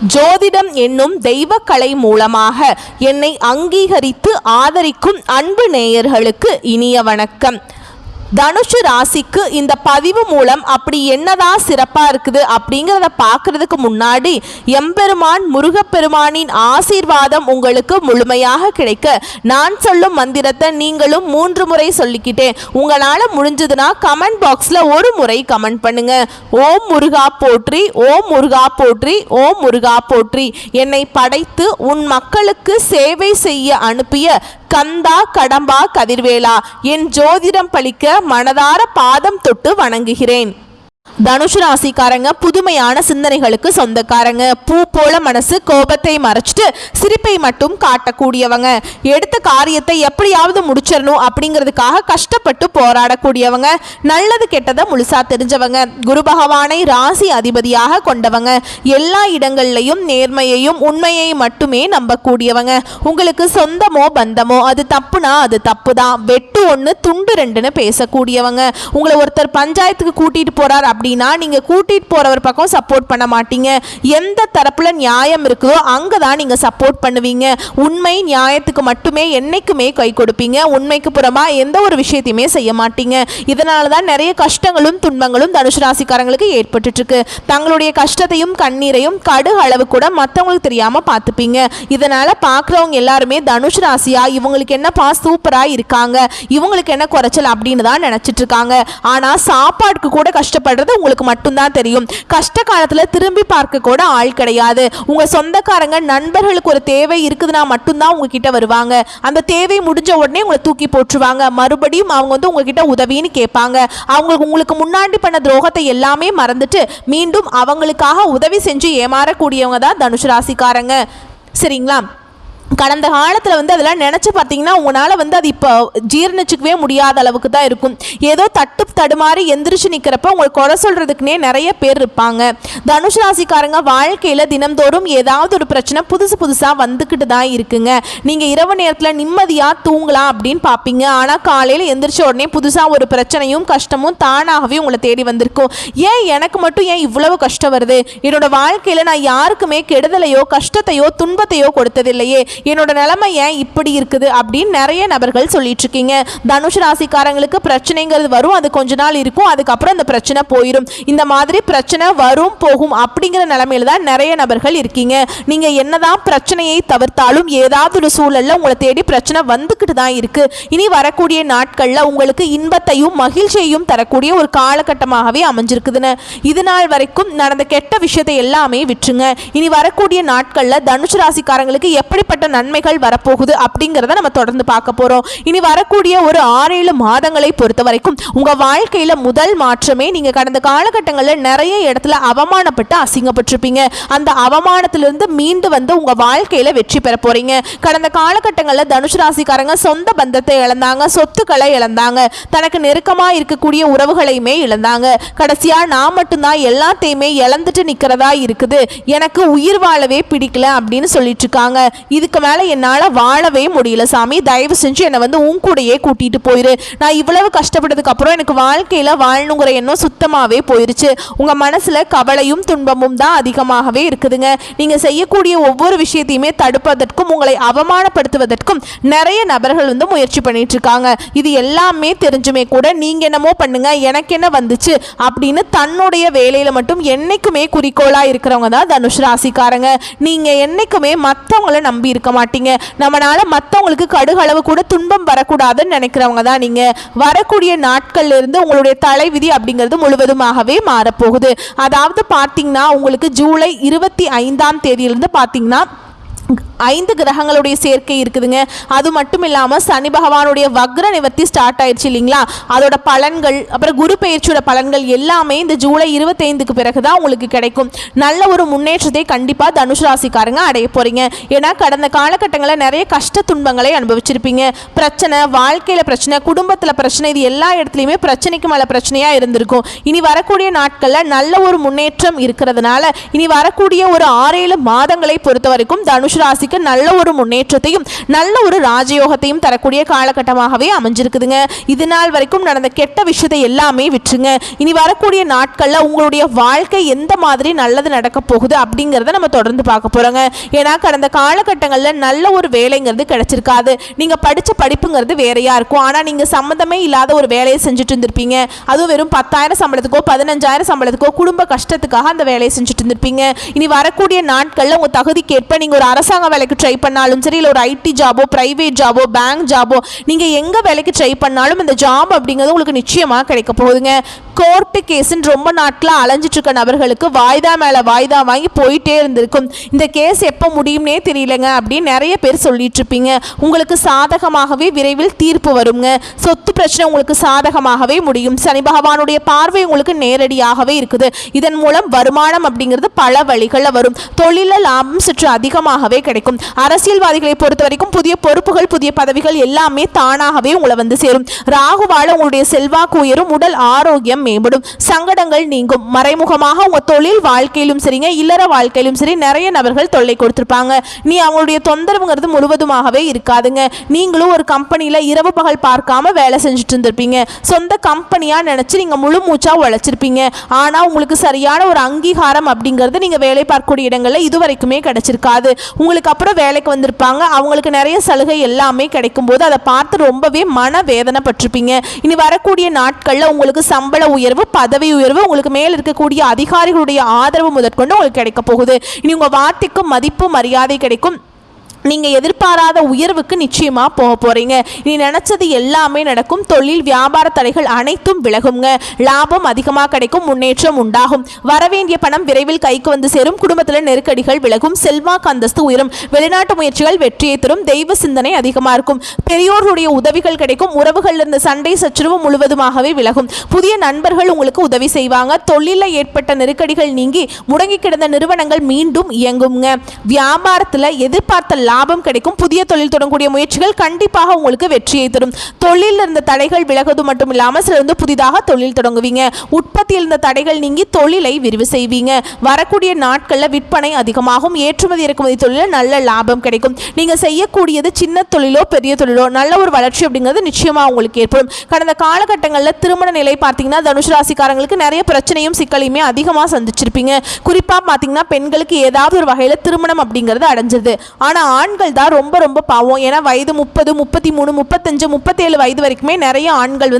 ஜோதிடம் என்னும் தெய்வக்கலை மூலமாக என்னை அங்கீகரித்து ஆதரிக்கும் அன்பு நேயர்களுக்கு இனிய வணக்கம். தனுஷு ராசிக்கு இந்த பதிவு மூலம் அப்படி என்னதான் சிறப்பாக இருக்குது அப்படிங்கிறத பார்க்கறதுக்கு முன்னாடி எம்பெருமான் முருகப்பெருமானின் ஆசீர்வாதம் உங்களுக்கு முழுமையாக கிடைக்க நான் சொல்லும் மந்திரத்தை நீங்களும் 3 முறை சொல்லிக்கிட்டேன். உங்களால் முடிஞ்சதுன்னா கமெண்ட் பாக்ஸில் ஒரு முறை கமெண்ட் பண்ணுங்க. ஓம் முருகா போற்றி, ஓம் முருகா போற்றி, ஓம் முருகா போற்றி. என்னை படைத்து உன் மக்களுக்கு சேவை செய்ய அனுப்பிய கந்தா கடம்பா கதிர்வேலா, என் ஜோதிடம் பலிக்க மனதார பாதம் தொட்டு வணங்குகிறேன். தனுஷு ராசிக்காரங்க புதுமையான சிந்தனைகளுக்கு சொந்தக்காரங்க. பூ போல மனசு, கோபத்தை மறைச்சிட்டு சிரிப்பை மட்டும் காட்டக்கூடியவங்க. எடுத்த காரியத்தை எப்படியாவது முடிச்சிடணும் அப்படிங்கிறதுக்காக கஷ்டப்பட்டு போராடக்கூடியவங்க. நல்லது கெட்டதை முழுசா தெரிஞ்சவங்க. குரு பகவானை ராசி அதிபதியாக கொண்டவங்க. எல்லா இடங்கள்லையும் நேர்மையையும் உண்மையை மட்டுமே நம்பக்கூடியவங்க. உங்களுக்கு சொந்தமோ பந்தமோ அது தப்புனா அது தப்பு தான், வெட்டு 1 துண்டு 2ன்னு பேசக்கூடியவங்க. உங்களை ஒருத்தர் பஞ்சாயத்துக்கு கூட்டிட்டு போறார் அப்படின்னா நீங்க கூட்டிட்டு போறவர் பக்கம் சப்போர்ட் பண்ண மாட்டீங்க. எந்த தரப்புல நியாயம் இருக்குதோ அங்கதான் நீங்க சப்போர்ட் பண்ணுவீங்க. உண்மை நியாயத்துக்கு மட்டுமே என்னைக்குமே கை கொடுப்பீங்க. உண்மைக்கு புறமா எந்த ஒரு விஷயத்தையுமே செய்ய மாட்டீங்க. இதனாலதான் நிறைய கஷ்டங்களும் துன்பங்களும் தனுஷு ராசிக்காரங்களுக்கு ஏற்பட்டு இருக்கு. தங்களுடைய கஷ்டத்தையும் கண்ணீரையும் கடுகு அளவு கூட மற்றவங்களுக்கு தெரியாம பார்த்துப்பீங்க. இதனால பாக்குறவங்க எல்லாருமே தனுஷு ராசியா இவங்களுக்கு என்னப்பா சூப்பரா இருக்காங்க, இவங்களுக்கு என்ன குறைச்சல் அப்படின்னு தான் நினைச்சிட்டு இருக்காங்க. ஆனா சாப்பாடுக்கு கூட கஷ்டப்படுறது உங்களுக்கு மட்டும்தான் தெரியும். கஷ்ட காலத்துல திரும்பி பார்க்க கூட ஆள் கிடையாது. உங்க சொந்தக்காரங்க நண்பர்களுக்கு ஒரு தேவை இருக்குதுன்னா மட்டும்தான் உங்ககிட்ட வருவாங்க. அந்த தேவை முடிஞ்ச உடனே உங்களை தூக்கி போட்டுருவாங்க. மறுபடியும் அவங்க உங்ககிட்ட உதவின்னு கேட்பாங்க. உங்களுக்கு முன்னாடி பண்ண துரோகத்தை எல்லாமே மறந்துட்டு மீண்டும் அவங்களுக்காக உதவி செஞ்சு ஏமாறக்கூடியவங்க தான் தனுஷு ராசிக்காரங்க. சரிங்களா? கடந்த காலத்தில் அதெல்லாம் நினச்சி பார்த்தீங்கன்னா உங்களால் அது இப்போ ஜீர்ணிச்சிக்கவே முடியாத அளவுக்கு தான் இருக்கும். ஏதோ தடுமாறி எந்திரிச்சு நிற்கிறப்ப உங்களுக்கு குறை சொல்கிறதுக்குனே நிறைய பேர் இருப்பாங்க. தனுஷு ராசிக்காரங்க வாழ்க்கையில் தினந்தோறும் ஏதாவது ஒரு பிரச்சனை புதுசாக வந்துக்கிட்டு தான் இருக்குங்க. நீங்கள் இரவு நேரத்தில் நிம்மதியாக தூங்கலாம் அப்படின்னு பார்ப்பீங்க. ஆனால் காலையில் எந்திரிச்ச உடனே புதுசாக ஒரு பிரச்சனையும் கஷ்டமும் தானாகவே உங்களை தேடி வந்திருக்கும். ஏன் எனக்கு மட்டும் ஏன் இவ்வளவு கஷ்டம் வருது? என்னோட வாழ்க்கையில் நான் யாருக்குமே கெடுதலையோ கஷ்டத்தையோ துன்பத்தையோ கொடுத்ததில்லையே, என்னோட நிலைமை ஏன் இப்படி இருக்குது அப்படின்னு நிறைய நபர்கள் சொல்லிட்டு இருக்கீங்க. தனுஷு ராசிக்காரங்களுக்கு பிரச்சனைங்கிறது வரும், அது கொஞ்ச நாள் இருக்கும், அதுக்கப்புறம் அந்த பிரச்சனை போயிடும். இந்த மாதிரி பிரச்சனை வரும் போகும் அப்படிங்கிற நிலைமையில தான் நிறைய நபர்கள் இருக்கீங்க. நீங்க என்னதான் பிரச்சனையை தவிர்த்தாலும் ஏதாவது ஒரு சூழல்ல உங்களை தேடி பிரச்சனை வந்துக்கிட்டு தான் இருக்கு. இனி வரக்கூடிய நாட்கள்ல உங்களுக்கு இன்பத்தையும் மகிழ்ச்சியையும் தரக்கூடிய ஒரு காலகட்டமாகவே அமைஞ்சிருக்குதுன்னு. இது நாள் வரைக்கும் நடந்த கெட்ட விஷயத்தை எல்லாமே விட்டுருங்க. இனி வரக்கூடிய நாட்கள்ல தனுஷு ராசிக்காரங்களுக்கு எப்படிப்பட்ட நன்மைகள் வரப்போகுது அப்படிங்கிறத நம்ம தொடர்ந்து பார்க்க போறோம். இனி வரக்கூடிய ஒரு 6-7 மாதங்களை பொறுத்த வரைக்கும் உங்க வாழ்க்கையில முதல் மாற்றமே நீங்க கடந்த காலகட்டங்களில் நிறைய இடத்துல அவமானப்பட்டு அசிங்கப்பட்டிருப்பீங்க. அந்த அவமானத்திலிருந்து மீண்டு உங்க வாழ்க்கையில வெற்றி பெற போறீங்க. கடந்த காலகட்டங்களில் தனுஷு ராசிக்காரங்க சொந்த பந்தத்தை இழந்தாங்க, சொத்துக்களை இழந்தாங்க, தனக்கு நெருக்கமா இருக்கக்கூடிய உறவுகளையுமே இழந்தாங்க. கடைசியா நான் மட்டும்தான் எல்லாத்தையுமே இழந்துட்டு நிக்கிறதா இருக்குது, எனக்கு உயிர் வாழவே பிடிக்கல அப்படின்னு சொல்லிட்டு இருக்காங்க. இதுக்கு மேல என்னால வாழவே முடியல சாமி, தயவு செஞ்சு என்னை உன் கூடயே கூட்டிட்டு போயிரு. நான் இவ்வளவு கஷ்டப்பட்டதுக்கு அப்புறம் எனக்கு வாழ்க்கையில வாழணுங்கிற எண்ணம் சுத்தமாவே போயிருச்சு. உங்க மனசுல கவலையும் துன்பமும் தான் அதிகமாகவே இருக்குதுங்க. நீங்க செய்யக்கூடிய ஒவ்வொரு விஷயத்தையுமே தடுப்பதற்கும் உங்களை அவமானப்படுத்துவதற்கும் நிறைய நபர்கள் முயற்சி பண்ணிட்டு இருக்காங்க. இது எல்லாமே தெரிஞ்சுமே கூட நீங்க என்னமோ பண்ணுங்க, எனக்கு என்ன வந்துச்சு அப்படின்னு தன்னுடைய வேலையில மட்டும் என்னைக்குமே குறிக்கோளா இருக்கிறவங்க தான் தனுஷு ராசிக்காரங்க. நீங்க என்னைக்குமே மற்றவங்களை நம்பி இருக்க மாட்டீங்க. நம்மளால மற்றவங்களுக்கு கடுகளவு கூட துன்பம் வரக்கூடாதுன்னு நினைக்கிறவங்க தான் நீங்க. வரக்கூடிய நாட்கள்ல இருந்து உங்களுடைய தலைவிதி அப்படிங்கிறது முழுவதுமாகவே மாறப்போகுது. அதாவது பார்த்தீங்கன்னா உங்களுக்கு ஜூலை 25ஆம் தேதியிலிருந்து பார்த்தீங்கன்னா 5 கிரகங்களுடைய சேர்க்கை இருக்குதுங்க. அது மட்டும் இல்லாமல் சனி பகவானுடைய வக்ர நிவர்த்தி ஸ்டார்ட் ஆயிடுச்சு இல்லைங்களா, அதோட பலன்கள் அப்புறம் குரு பெயர்ச்சியோட பலன்கள் எல்லாமே இந்த ஜூலை 25க்கு பிறகுதான் உங்களுக்கு கிடைக்கும். நல்ல ஒரு முன்னேற்றத்தை கண்டிப்பாக தனுஷு ராசிக்காரங்க அடைய போறீங்க. ஏன்னா கடந்த காலகட்டங்களில் நிறைய கஷ்ட துன்பங்களை அனுபவிச்சிருப்பீங்க. பிரச்சனை, வாழ்க்கையில் பிரச்சனை, குடும்பத்தில் பிரச்சனை, இது எல்லா இடத்துலையுமே பிரச்சனைக்கு மேலே பிரச்சனையாக இருந்திருக்கும். இனி வரக்கூடிய நாட்களில் நல்ல ஒரு முன்னேற்றம் இருக்கிறதுனால இனி வரக்கூடிய ஒரு 6-7 மாதங்களை பொறுத்த வரைக்கும் தனுஷு ராசிக்கு நல்ல ஒரு முன்னேற்றத்தையும் நல்ல ஒரு ராஜயோகத்தையும் தரக்கூடிய காலகட்டமாகவே அமைஞ்சிருக்குதுங்க. இது நாள் வரைக்கும் நடந்த கெட்ட விஷயத்தை எல்லாமே விட்டுருங்க. இனி வரக்கூடிய நாட்களில் உங்களுடைய வாழ்க்கை எந்த மாதிரி நல்லது நடக்க போகுது அப்படிங்கிறத நம்ம தொடர்ந்து பார்க்க போகிறோங்க. ஏன்னா கடந்த காலகட்டங்களில் நல்ல ஒரு வேலைங்கிறது கிடைச்சிருக்காது. நீங்கள் படித்த படிப்புங்கிறது வேறையாக இருக்கும். ஆனால் நீங்கள் சம்மந்தமே இல்லாத ஒரு வேலையை செஞ்சுட்டு இருந்திருப்பீங்க. அதுவும் வெறும் 10,000 சம்பளத்துக்கோ 15,000 சம்பளத்துக்கோ குடும்ப கஷ்டத்துக்காக அந்த வேலையை செஞ்சுட்டு இருந்திருப்பீங்க. இனி வரக்கூடிய நாட்களில் உங்கள் தகுதிக்கேற்ப நீங்கள் ஒரு அரசாங்க வேலைக்கு ட்ரை பண்ணாலும் சரி, இல்லை ஒரு ஐடி ஜாபோ, பிரைவேட் ஜாபோ, பேங்க் ஜாபோ, நீங்கள் எங்கே வேலைக்கு ட்ரை பண்ணாலும் இந்த ஜாப் அப்படிங்கிறது உங்களுக்கு நிச்சயமாக கிடைக்க போகுதுங்க. கோர்ட்டு கேஸுன்னு ரொம்ப நாட்களாக அலைஞ்சிட்டு இருக்க நபர்களுக்கு வாய்தா மேலே வாய்தா வாங்கி போயிட்டே இருந்திருக்கும். இந்த கேஸ் எப்போ முடியும்னே தெரியலங்க அப்படின்னு நிறைய பேர் சொல்லிட்டு இருப்பீங்க. உங்களுக்கு சாதகமாகவே விரைவில் தீர்ப்பு வருங்க. சொத்து பிரச்சனை உங்களுக்கு சாதகமாகவே முடியும். சனி பகவானுடைய பார்வை உங்களுக்கு நேரடியாகவே இருக்குது. இதன் மூலம் வருமானம் அப்படிங்கிறது பல வழிகளில் வரும். தொழிலில் லாபம் சற்று அதிகமாகவே கிடைக்கும். அரசியல்வாதிகளை பொறுத்த வரைக்கும் புதிய பொறுப்புகள், புதிய பதவிகள் எல்லாமே தானாகவே உங்களை வந்து சேரும். ராகுவால உங்களுடைய செல்வாக்கு உயரும். உடல் ஆரோக்கியம் மேம்படும். சங்கடங்கள் நீங்கும். மறைமுகமாக உங்க தொழில் வாழ்க்கையிலும் சரிங்க, இல்லற வாழ்க்கையிலும் சரி நிறைய நபர்கள் தொல்லை கொடுத்திருப்பாங்க. நீ அவங்களுடைய தொந்தரவுங்கிறது முழுவதுமாகவே இருக்காதுங்க. நீங்களும் ஒரு கம்பெனியில் இரவு பகல் பார்க்காம வேலை செஞ்சுட்டு இருந்திருப்பீங்க. சொந்த கம்பெனியாக நினச்சி நீங்கள் முழு மூச்சா உழைச்சிருப்பீங்க. ஆனால் உங்களுக்கு சரியான ஒரு அங்கீகாரம் அப்படிங்கிறது நீங்கள் வேலை பார்க்கக்கூடிய இடங்களில் இதுவரைக்குமே கிடைச்சிருக்காது. உங்களுக்கு அப்புறம் வேலைக்கு வந்திருப்பாங்க. அவங்களுக்கு நிறைய சலுகை எல்லாமே கிடைக்கும் போது அதை பார்த்து ரொம்பவே மன வேதனைப்பட்டிருப்பீங்க. இனி வரக்கூடிய நாட்களில் உங்களுக்கு சம்பள உயர்வு, பதவி உயர்வு, உங்களுக்கு மேல் இருக்கக்கூடிய அதிகாரிகளுடைய ஆதரவு முதற்கொண்டு உங்களுக்கு கிடைக்க போகுது. இனி உங்கள் வார்த்தைக்கு மதிப்பு மரியாதை கிடைக்கும். நீங்கள் எதிர்பாராத உயர்வுக்கு நிச்சயமாக போக போகிறீங்க. நீ நினச்சது எல்லாமே நடக்கும். தொழில் வியாபார தடைகள் அனைத்தும் விலகுங்க. லாபம் அதிகமாக கிடைக்கும். முன்னேற்றம் உண்டாகும். வரவேண்டிய பணம் விரைவில் கைக்கு வந்து சேரும். குடும்பத்தில் நெருக்கடிகள் விலகும். செல்வாக்கு அந்தஸ்து உயரும். வெளிநாட்டு முயற்சிகள் வெற்றியை தரும். தெய்வ சிந்தனை அதிகமாக இருக்கும். பெரியோர்களுடைய உதவிகள் கிடைக்கும். உறவுகள் இருந்த சண்டை சச்சரவு முழுவதுமாகவே விலகும். புதிய நண்பர்கள் உங்களுக்கு உதவி செய்வாங்க. தொழிலில் ஏற்பட்ட நெருக்கடிகள் நீங்கி முடங்கி கிடந்த நிறுவனங்கள் மீண்டும் இயங்குங்க. வியாபாரத்தில் எதிர்பார்த்த லாபம் கிடைக்கும். புதிய தொழில் தொடங்கக்கூடிய முயற்சிகள் கண்டிப்பாக உங்களுக்கு வெற்றியை தரும். தொழிலில் இருந்த தடைகள் விலகுவது மட்டும் இல்லாமல் சிலர் புதிதாக தொழில் தொடங்குவீங்க. உற்பத்தியில் இருந்த தடைகள் நீங்கி தொழிலை விரிவு செய்வீங்க. வரக்கூடிய நாட்களில் விற்பனை அதிகமாகும். ஏற்றுமதி இறக்குமதி தொழிலில் நல்ல லாபம் கிடைக்கும். நீங்க செய்யக்கூடியது சின்ன தொழிலோ பெரிய தொழிலோ நல்ல ஒரு வளர்ச்சி அப்படிங்கிறது நிச்சயமா உங்களுக்கு ஏற்படும். கடந்த காலகட்டங்களில் திருமண நிலை பார்த்தீங்கன்னா தனுசு ராசிக்காரங்களுக்கு நிறைய பிரச்சனையும் சிக்கலையுமே அதிகமாக சந்திச்சிருப்பீங்க. குறிப்பாக பார்த்தீங்கன்னா பெண்களுக்கு ஏதாவது ஒரு வகையில் திருமணம் அப்படிங்கிறது அடைஞ்சது. ஆனால் ஆண்கள் தான் ரொம்ப ரொம்ப பாவம். ஏன்னா வயது 30, 33, 35, 37 வயது வரைக்குமே நிறைய ஆண்கள்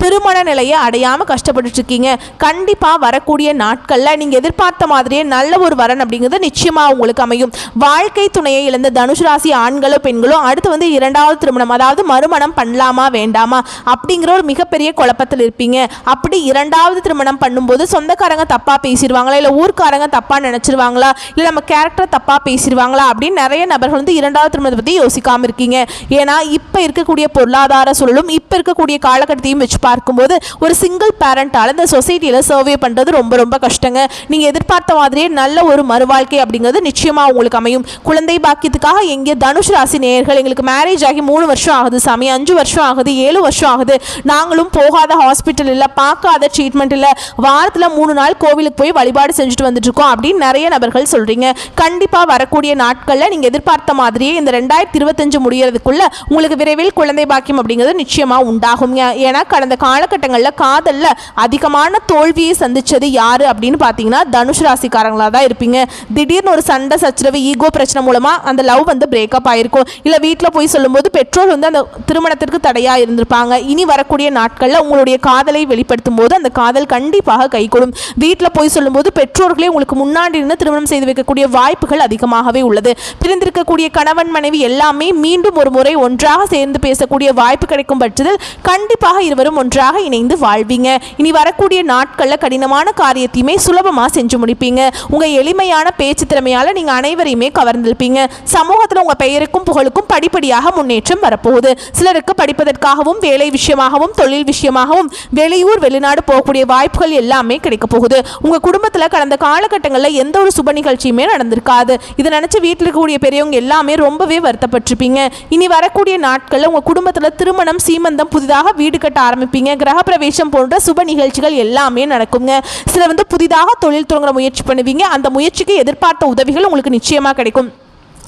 திருமண நிலையை அடையாமல் கஷ்டப்பட்டு இருக்கீங்க. கண்டிப்பாக வரக்கூடிய நாட்களில் நீங்கள் எதிர்பார்த்த மாதிரியே நல்ல ஒரு வரன் அப்படிங்கிறது நிச்சயமாக உங்களுக்கு அமையும். வாழ்க்கை துணையை இழந்த தனுசு ராசி ஆண்களோ பெண்களோ அடுத்து இரண்டாவது திருமணம், அதாவது மறுமணம் பண்ணலாமா வேண்டாமா அப்படிங்கிற ஒரு மிகப்பெரிய குழப்பத்தில் இருப்பீங்க. அப்படி இரண்டாவது திருமணம் பண்ணும்போது சொந்தக்காரங்க தப்பாக பேசிடுவாங்களா, இல்லை ஊர்க்காரங்க தப்பாக நினச்சிருவாங்களா, இல்லை நம்ம கேரக்டர் தப்பாக பேசிடுவாங்களா அப்படின்னு நிறைய நபர்கள் இரண்டாவது திருமணத்தை பற்றி யோசிக்காமல் இருக்கீங்க. ஏன்னா இப்போ இருக்கக்கூடிய பொருளாதார சூழலும் இப்போ இருக்கக்கூடிய காலகட்டத்தையும் வச்சு பார்க்கும்போது ஒரு சிங்கிள் பேரண்டால் இந்த சொசைட்டியில் சர்வே பண்ணுறது ரொம்ப ரொம்ப கஷ்டங்க. நீங்கள் எதிர்பார்த்த மாதிரியே நல்ல ஒரு மறுவாழ்க்கை அப்படிங்கிறது நிச்சயமாக உங்களுக்கு அமையும். குழந்தை பாக்கியத்துக்காக எங்கே தனுஷ் ராசி நேயர்கள் எங்களுக்கு மேரேஜ் ஆகி 3 வருஷம் ஆகுது சாமி, 5 வருஷம் ஆகுது, 7 வருஷம் ஆகுது, நாங்களும் போகாத ஹாஸ்பிட்டல் இல்லை, பார்க்காத ட்ரீட்மெண்ட் இல்லை, வாரத்தில் 3 நாள் கோவிலுக்கு போய் வழிபாடு செஞ்சுட்டு வந்துட்டு இருக்கோம் அப்படின்னு நிறைய நபர்கள் சொல்கிறீங்க. கண்டிப்பாக வரக்கூடிய நாட்களில் நீங்கள் எதிர்பார்த்த மாதிரியே இந்த 2025 முடியறதுக்குள்ள உங்களுக்கு விரைவில் குழந்தை பாக்கியம் அப்படிங்கிறது நிச்சயமா உண்டாகும். ஏன்னா கடந்த காலகட்டங்களில் காதல்ல அதிகமான தோல்வியை சந்திச்சது யாரு அப்படின்னு பார்த்தீங்கன்னா தனுஷ் ராசிக்காரங்களா தான் இருப்பீங்க. திடீர்னு ஒரு சண்டை சச்சரவு ஈகோ பிரச்சனை மூலமா அந்த லவ் பிரேக்கப் ஆயிருக்கும். இல்லை வீட்டில் போய் சொல்லும்போது பெற்றோர் அந்த திருமணத்திற்கு தடையாக இருந்திருப்பாங்க. இனி வரக்கூடிய நாட்களில் உங்களுடைய காதலை வெளிப்படுத்தும் போது அந்த காதல் கண்டிப்பாக கைகூடும். வீட்டில் போய் சொல்லும்போது பெற்றோர்களே உங்களுக்கு முன்னாடி இருந்து திருமணம் செய்து வைக்கக்கூடிய வாய்ப்புகள் அதிகமாகவே உள்ளது. பிரிந்திருக்கக்கூடிய கணவன் மனைவி எல்லாமே மீண்டும் ஒரு முறை ஒன்றாக சேர்ந்து பேசக்கூடிய வாய்ப்பு கிடைக்கும் பட்சத்தில் கண்டிப்பாக இருவரும் ஒன்றாக இணைந்து வாழ்வீங்க. இனி வரக்கூடிய நாட்களில் கடினமான காரியத்தையுமே சுலபமாக செஞ்சு முடிப்பீங்க. உங்கள் எளிமையான பேச்சு திறமையால் நீங்கள் அனைவரையுமே கவர்ந்திருப்பீங்க. சமூகத்தில் உங்கள் பெயருக்கும் புகழுக்கும் படிப்படியாக முன்னேற்றம் வரப்போகுது. சிலருக்கு படிப்பதற்காகவும் வேலை விஷயமாகவும் தொழில் விஷயமாகவும் வெளியூர் வெளிநாடு போகக்கூடிய வாய்ப்புகள் எல்லாமே கிடைக்க போகுது. உங்கள் குடும்பத்தில் கடந்த காலகட்டங்களில் எந்த ஒரு சுப நிகழ்ச்சியுமே நடந்திருக்காது. இதை நினச்சி வீட்டில் இருக்கக்கூடிய பெரியவங்க எல்லாமே ரொம்பவே வருத்தப்பட்டிருப்பீங்க. இனி வரக்கூடிய நாட்களில் உங்கள் குடும்பத்தில் திருமணம், சீமந்தம், புதிதாக வீடு கட்ட ஆரம்பிப்பீங்க. கிரகப்பிரவேசம் போன்ற சுப நிகழ்ச்சிகள் எல்லாமே நடக்குங்க. சிலர் புதிதாக தொழில் தொடங்குற முயற்சி பண்ணுவீங்க. அந்த முயற்சிக்கு எதிர்பார்த்த உதவிகள் உங்களுக்கு நிச்சயமாக கிடைக்கும்.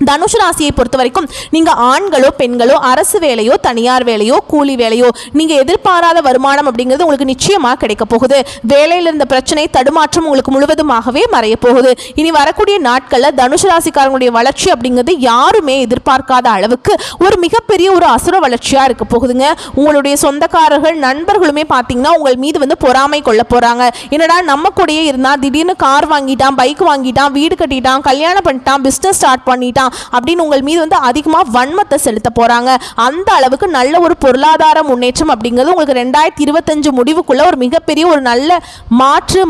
தனுசு ராசியை பொறுத்த வரைக்கும் நீங்கள் ஆண்களோ பெண்களோ அரசு வேலையோ தனியார் வேலையோ கூலி வேலையோ நீங்கள் எதிர்பாராத வருமானம் அப்படிங்கிறது உங்களுக்கு நிச்சயமாக கிடைக்க போகுது. வேலையில் இருந்த பிரச்சனை தடுமாற்றம் உங்களுக்கு முழுவதுமாகவே மறைய போகுது. இனி வரக்கூடிய நாட்களில் தனுசு ராசிக்காரங்களுடைய வளர்ச்சி அப்படிங்கிறது யாருமே எதிர்பார்க்காத அளவுக்கு ஒரு மிகப்பெரிய ஒரு அசுர வளர்ச்சியாக இருக்க போகுதுங்க. உங்களுடைய சொந்தக்காரர்கள் நண்பர்களுமே பார்த்தீங்கன்னா உங்கள் மீது பொறாமை கொள்ள போகிறாங்க. என்னடா நம்ம கூடயே இருந்தால் திடீர்னு கார் வாங்கிட்டான், பைக் வாங்கிட்டான், வீடு கட்டிட்டான், கல்யாணம் பண்ணிட்டான், பிஸ்னஸ் ஸ்டார்ட் பண்ணிட்டான் அப்படின்னு உங்கள் மீது அதிகமாக வன்மத்தை செலுத்த போறாங்க. அந்த அளவுக்கு நல்ல ஒரு பொருளாதார முன்னேற்றம் அப்படிங்கிறது உங்களுக்கு 2025 முடிவுக்குள்ள ஒரு மிகப்பெரிய ஒரு நல்ல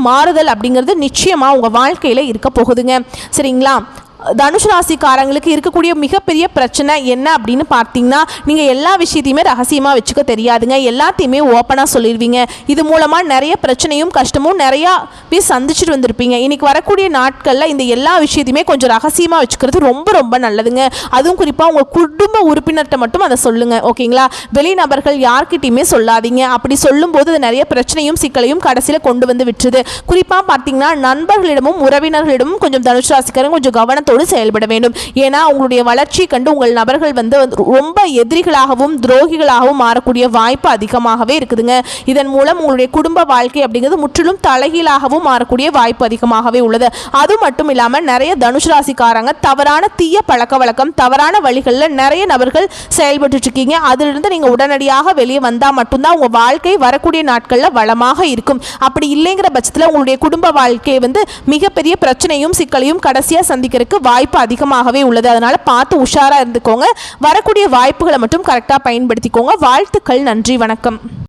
மாறுதல் அப்படிங்கிறது நிச்சயமா உங்க வாழ்க்கையில இருக்க போகுதுங்க. சரிங்களா? தனுசு ராசிக்காரங்களுக்கு இருக்கக்கூடிய மிகப்பெரிய பிரச்சனை என்ன அப்படின்னு பார்த்தீங்கன்னா, நீங்கள் எல்லா விஷயத்தையுமே ரகசியமாக வச்சுக்க தெரியாதுங்க. எல்லாத்தையுமே ஓப்பனாக சொல்லிடுவீங்க. இது மூலமாக நிறைய பிரச்சனையும் கஷ்டமும் நிறையா சந்திச்சுட்டு வந்திருப்பீங்க. இன்றைக்கி வரக்கூடிய நாட்களில் இந்த எல்லா விஷயத்தையுமே கொஞ்சம் ரகசியமாக வச்சுக்கிறது ரொம்ப ரொம்ப நல்லதுங்க. அதுவும் குறிப்பாக உங்கள் குடும்ப உறுப்பினர்கிட்ட மட்டும் அதை சொல்லுங்கள். ஓகேங்களா? வெளிநபர்கள் யார்கிட்டையுமே சொல்லாதீங்க. அப்படி சொல்லும்போது அது நிறைய பிரச்சனையும் சிக்கலையும் கடைசியில் கொண்டு வந்து விட்டுருது. குறிப்பாக பார்த்தீங்கன்னா நண்பர்களிடமும் உறவினர்களிடமும் கொஞ்சம் தனுசு ராசிக்காரங்க கொஞ்சம் கவனத்தோடு செயல்பட வேண்டும். ஏன்னா உங்களுடைய வளர்ச்சியை கண்டு உங்கள் நபர்கள் ரொம்ப எதிரிகளாகவும் துரோகிகளாகவும் மாறக்கூடிய வாய்ப்பு அதிகமாகவே இருக்குதுங்க. இதன் மூலம் உங்களுடைய குடும்ப வாழ்க்கை அப்படிங்கிறது முற்றிலும் தலைகீழாகவும் மாறக்கூடிய வாய்ப்பு அதிகமாகவே உள்ளது. அது மட்டும் இல்லாமல் நிறைய தனுசு ராசிக்காரங்க தவறான தீய பழக்க வழக்கம் தவறான வழிகளில் நிறைய நபர்கள் செயல்பட்டு இருக்கீங்க. அதிலிருந்து நீங்கள் உடனடியாக வெளியே வந்தால் மட்டும்தான் உங்கள் வாழ்க்கை வரக்கூடிய நாட்களில் வளமாக இருக்கும். அப்படி இல்லைங்கிற பட்சத்தில் உங்களுடைய குடும்ப வாழ்க்கையை மிகப்பெரிய பிரச்சனையும் சிக்கலையும் கடைசியாக சந்திக்கிறதுக்கு வாய்ப்பு அதிகமாகவே உள்ளது. அதனால பார்த்து உஷாரா இருந்துக்கோங்க. வரக்கூடிய வாய்ப்புகளை மட்டும் கரெக்டாக பயன்படுத்திக்கோங்க. வாழ்த்துக்கள். நன்றி. வணக்கம்.